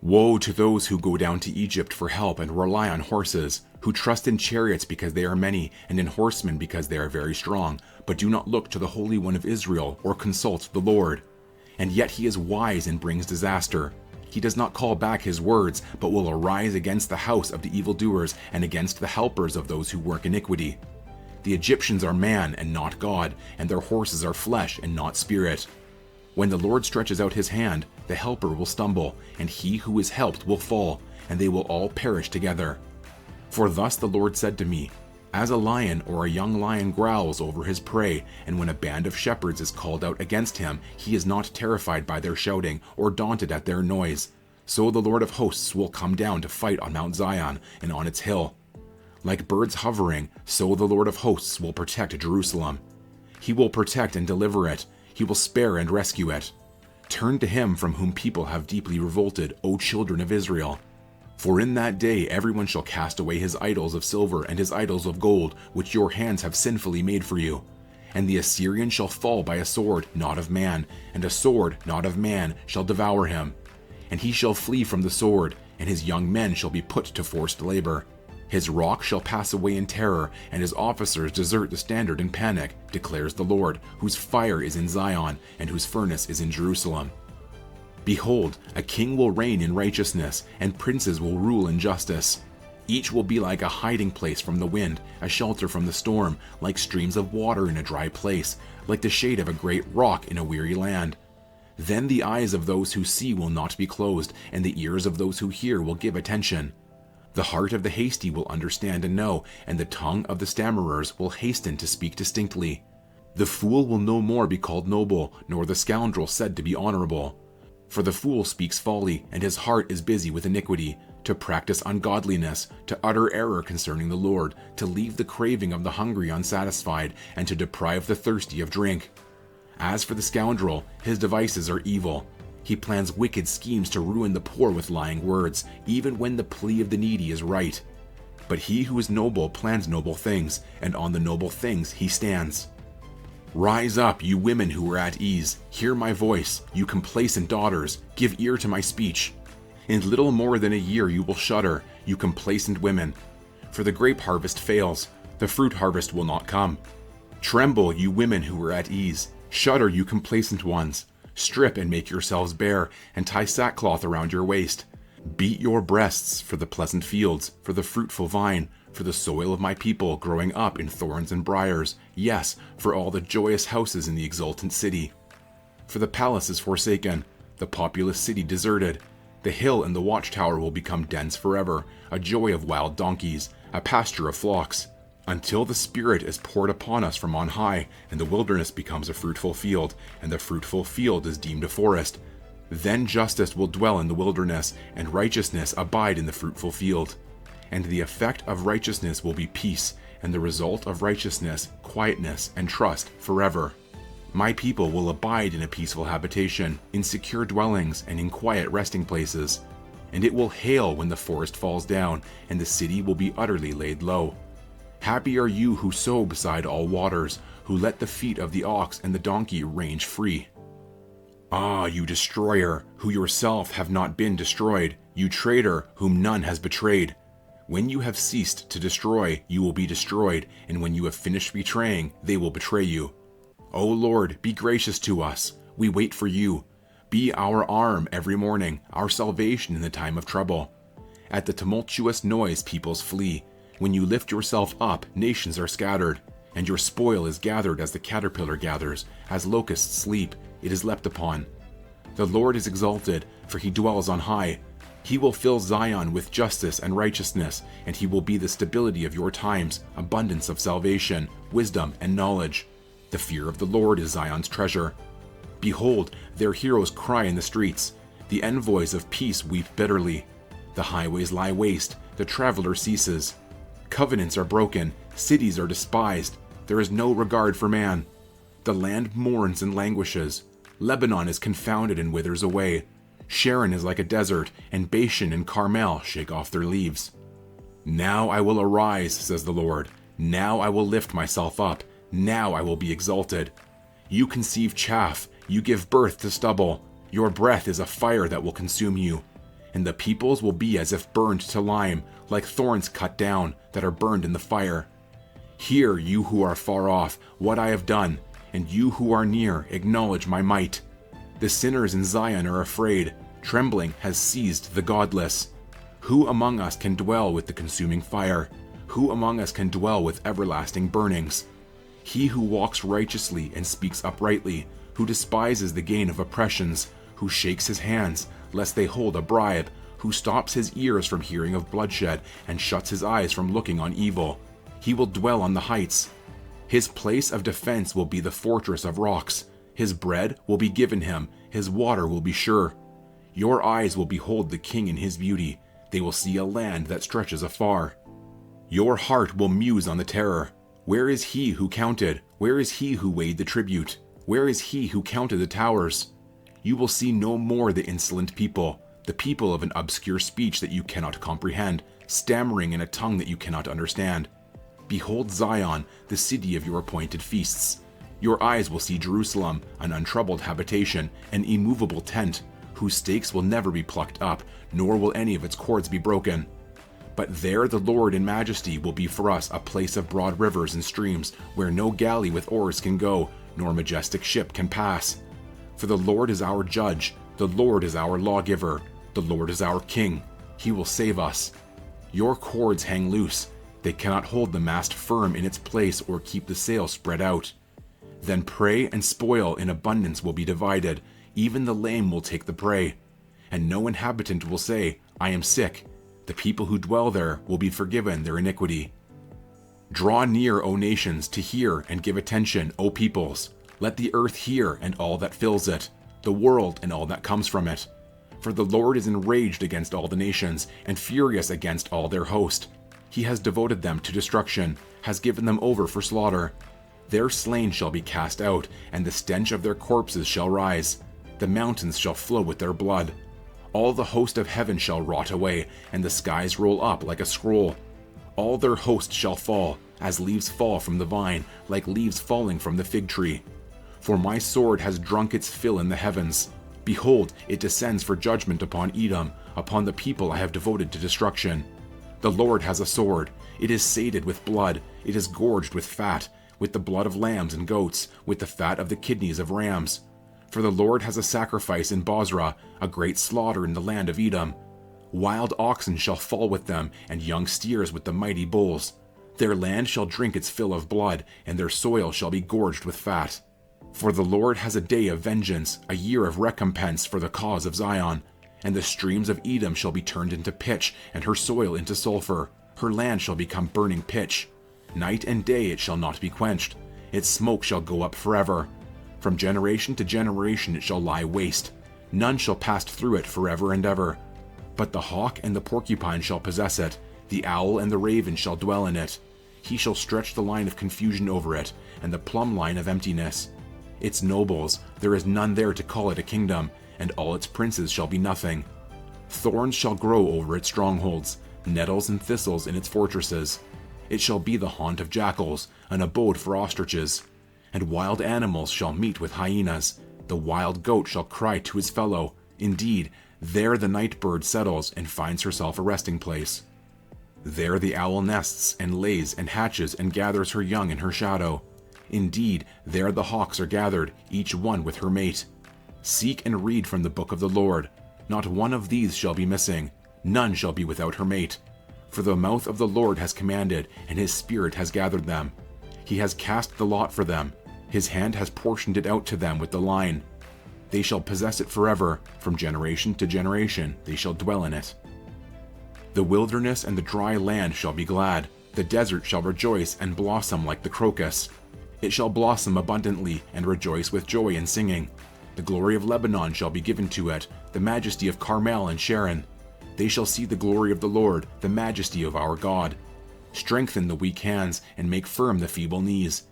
Woe to those who go down to Egypt for help and rely on horses, who trust in chariots because they are many, and in horsemen because they are very strong, but do not look to the Holy One of Israel or consult the Lord. And yet he is wise and brings disaster. He does not call back his words, but will arise against the house of the evildoers and against the helpers of those who work iniquity. The Egyptians are man and not God, and their horses are flesh and not spirit. When the Lord stretches out his hand, the helper will stumble, and he who is helped will fall, and they will all perish together. For thus the Lord said to me, as a lion or a young lion growls over his prey, and when a band of shepherds is called out against him, he is not terrified by their shouting or daunted at their noise, so the Lord of hosts will come down to fight on Mount Zion and on its hill. Like birds hovering, so the Lord of hosts will protect Jerusalem. He will protect and deliver it. He will spare and rescue it. Turn to him from whom people have deeply revolted, O children of Israel. For in that day everyone shall cast away his idols of silver and his idols of gold, which your hands have sinfully made for you. And the Assyrian shall fall by a sword, not of man, and a sword, not of man, shall devour him. And he shall flee from the sword, and his young men shall be put to forced labor. His rock shall pass away in terror, and his officers desert the standard in panic, declares the Lord, whose fire is in Zion, and whose furnace is in Jerusalem. Behold, a king will reign in righteousness, and princes will rule in justice. Each will be like a hiding place from the wind, a shelter from the storm, like streams of water in a dry place, like the shade of a great rock in a weary land. Then the eyes of those who see will not be closed, and the ears of those who hear will give attention. The heart of the hasty will understand and know, and the tongue of the stammerers will hasten to speak distinctly. The fool will no more be called noble, nor the scoundrel said to be honorable. For the fool speaks folly, and his heart is busy with iniquity, to practice ungodliness, to utter error concerning the Lord, to leave the craving of the hungry unsatisfied, and to deprive the thirsty of drink. As for the scoundrel, his devices are evil. He plans wicked schemes to ruin the poor with lying words, even when the plea of the needy is right. But he who is noble plans noble things, and on the noble things he stands. Rise up, you women who are at ease. Hear my voice, you complacent daughters. Give ear to my speech. In little more than a year you will shudder, you complacent women. For the grape harvest fails, the fruit harvest will not come. Tremble, you women who are at ease. Shudder, you complacent ones. Strip and make yourselves bare, and tie sackcloth around your waist. Beat your breasts for the pleasant fields, for the fruitful vine, for the soil of my people growing up in thorns and briars, yes, for all the joyous houses in the exultant city. For the palace is forsaken, the populous city deserted. The hill and the watchtower will become dens forever, a joy of wild donkeys, a pasture of flocks, until the Spirit is poured upon us from on high, and the wilderness becomes a fruitful field, and the fruitful field is deemed a forest. Then justice will dwell in the wilderness, and righteousness abide in the fruitful field. And the effect of righteousness will be peace, and the result of righteousness, quietness, and trust forever. My people will abide in a peaceful habitation, in secure dwellings, and in quiet resting places. And it will hail when the forest falls down, and the city will be utterly laid low. Happy are you who sow beside all waters, who let the feet of the ox and the donkey range free. Ah, you destroyer, who yourself have not been destroyed, you traitor, whom none has betrayed. When you have ceased to destroy, you will be destroyed, and when you have finished betraying, they will betray you. O Lord, be gracious to us. We wait for you. Be our arm every morning, our salvation in the time of trouble. At the tumultuous noise, peoples flee. When you lift yourself up, nations are scattered, and your spoil is gathered as the caterpillar gathers, as locusts sleep, it is leapt upon. The Lord is exalted, for he dwells on high. He will fill Zion with justice and righteousness, and he will be the stability of your times, abundance of salvation, wisdom, and knowledge. The fear of the Lord is Zion's treasure. Behold, their heroes cry in the streets. The envoys of peace weep bitterly. The highways lie waste, the traveler ceases. Covenants are broken, cities are despised, there is no regard for man. The land mourns and languishes. Lebanon is confounded and withers away. Sharon is like a desert, and Bashan and Carmel shake off their leaves. Now I will arise, says the Lord. Now I will lift myself up. Now I will be exalted. You conceive chaff, you give birth to stubble. Your breath is a fire that will consume you. and the peoples will be as if burned to lime, like thorns cut down, that are burned in the fire. Hear, you who are far off, what I have done, and you who are near, acknowledge my might. The sinners in Zion are afraid, trembling has seized the godless. Who among us can dwell with the consuming fire? Who among us can dwell with everlasting burnings? He who walks righteously and speaks uprightly, who despises the gain of oppressions, who shakes his hands, lest they hold a bribe, who stops his ears from hearing of bloodshed, and shuts his eyes from looking on evil. He will dwell on the heights. His place of defense will be the fortress of rocks. His bread will be given him, his water will be sure. Your eyes will behold the king in his beauty. They will see a land that stretches afar. Your heart will muse on the terror. Where is he who counted? Where is he who weighed the tribute? Where is he who counted the towers? You will see no more the insolent people, the people of an obscure speech that you cannot comprehend, stammering in a tongue that you cannot understand. Behold Zion, the city of your appointed feasts. Your eyes will see Jerusalem, an untroubled habitation, an immovable tent, whose stakes will never be plucked up, nor will any of its cords be broken. But there the Lord in majesty will be for us a place of broad rivers and streams, where no galley with oars can go, nor majestic ship can pass. For the Lord is our judge, the Lord is our lawgiver, the Lord is our king. He will save us. Your cords hang loose. They cannot hold the mast firm in its place or keep the sail spread out. Then prey and spoil in abundance will be divided. Even the lame will take the prey. And no inhabitant will say, I am sick. The people who dwell there will be forgiven their iniquity. Draw near, O nations, to hear, and give attention, O peoples. Let the earth hear and all that fills it, the world and all that comes from it. For the Lord is enraged against all the nations, and furious against all their host. He has devoted them to destruction, has given them over for slaughter. Their slain shall be cast out, and the stench of their corpses shall rise. The mountains shall flow with their blood. All the host of heaven shall rot away, and the skies roll up like a scroll. All their host shall fall, as leaves fall from the vine, like leaves falling from the fig tree. For my sword has drunk its fill in the heavens. Behold, it descends for judgment upon Edom, upon the people I have devoted to destruction. The Lord has a sword. It is sated with blood. It is gorged with fat, with the blood of lambs and goats, with the fat of the kidneys of rams. For the Lord has a sacrifice in Bozrah, a great slaughter in the land of Edom. Wild oxen shall fall with them, and young steers with the mighty bulls. Their land shall drink its fill of blood, and their soil shall be gorged with fat. For the Lord has a day of vengeance, a year of recompense for the cause of Zion. And the streams of Edom shall be turned into pitch, and her soil into sulfur. Her land shall become burning pitch. Night and day it shall not be quenched. Its smoke shall go up forever. From generation to generation it shall lie waste. None shall pass through it forever and ever. But the hawk and the porcupine shall possess it. The owl and the raven shall dwell in it. He shall stretch the line of confusion over it, and the plumb line of emptiness. Its nobles, there is none there to call it a kingdom, and all its princes shall be nothing. Thorns shall grow over its strongholds, nettles and thistles in its fortresses. It shall be the haunt of jackals, an abode for ostriches. And wild animals shall meet with hyenas. The wild goat shall cry to his fellow. Indeed, there the night bird settles and finds herself a resting place. There the owl nests and lays and hatches and gathers her young in her shadow. Indeed, there the hawks are gathered, each one with her mate. Seek and read from the book of the Lord. Not one of these shall be missing. None shall be without her mate. For the mouth of the Lord has commanded, and his spirit has gathered them. He has cast the lot for them. His hand has portioned it out to them with the line. They shall possess it forever. From generation to generation they shall dwell in it. The wilderness and the dry land shall be glad. The desert shall rejoice and blossom like the crocus. It shall blossom abundantly and rejoice with joy and singing. The glory of Lebanon shall be given to it, the majesty of Carmel and Sharon. They shall see the glory of the Lord, the majesty of our God. Strengthen the weak hands and make firm the feeble knees.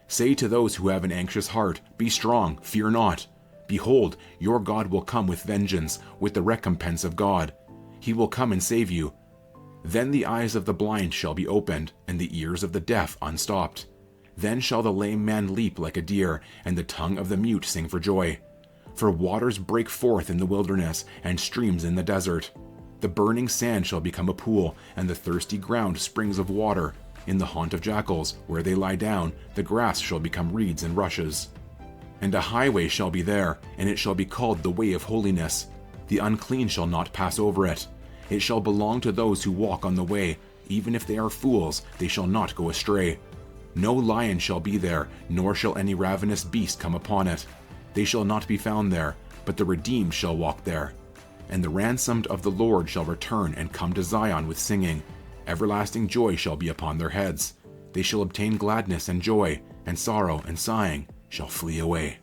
Say to those who have an anxious heart, be strong, fear not. Behold, your God will come with vengeance, with the recompense of God. He will come and save you. Then the eyes of the blind shall be opened, and the ears of the deaf unstopped. Then shall the lame man leap like a deer, and the tongue of the mute sing for joy. For waters break forth in the wilderness, and streams in the desert. The burning sand shall become a pool, and the thirsty ground springs of water. In the haunt of jackals, where they lie down, the grass shall become reeds and rushes. And a highway shall be there, and it shall be called the way of holiness. The unclean shall not pass over it. It shall belong to those who walk on the way. Even if they are fools, they shall not go astray. No lion shall be there, nor shall any ravenous beast come upon it. They shall not be found there, but the redeemed shall walk there. And the ransomed of the Lord shall return and come to Zion with singing. Everlasting joy shall be upon their heads. They shall obtain gladness and joy, and sorrow and sighing shall flee away.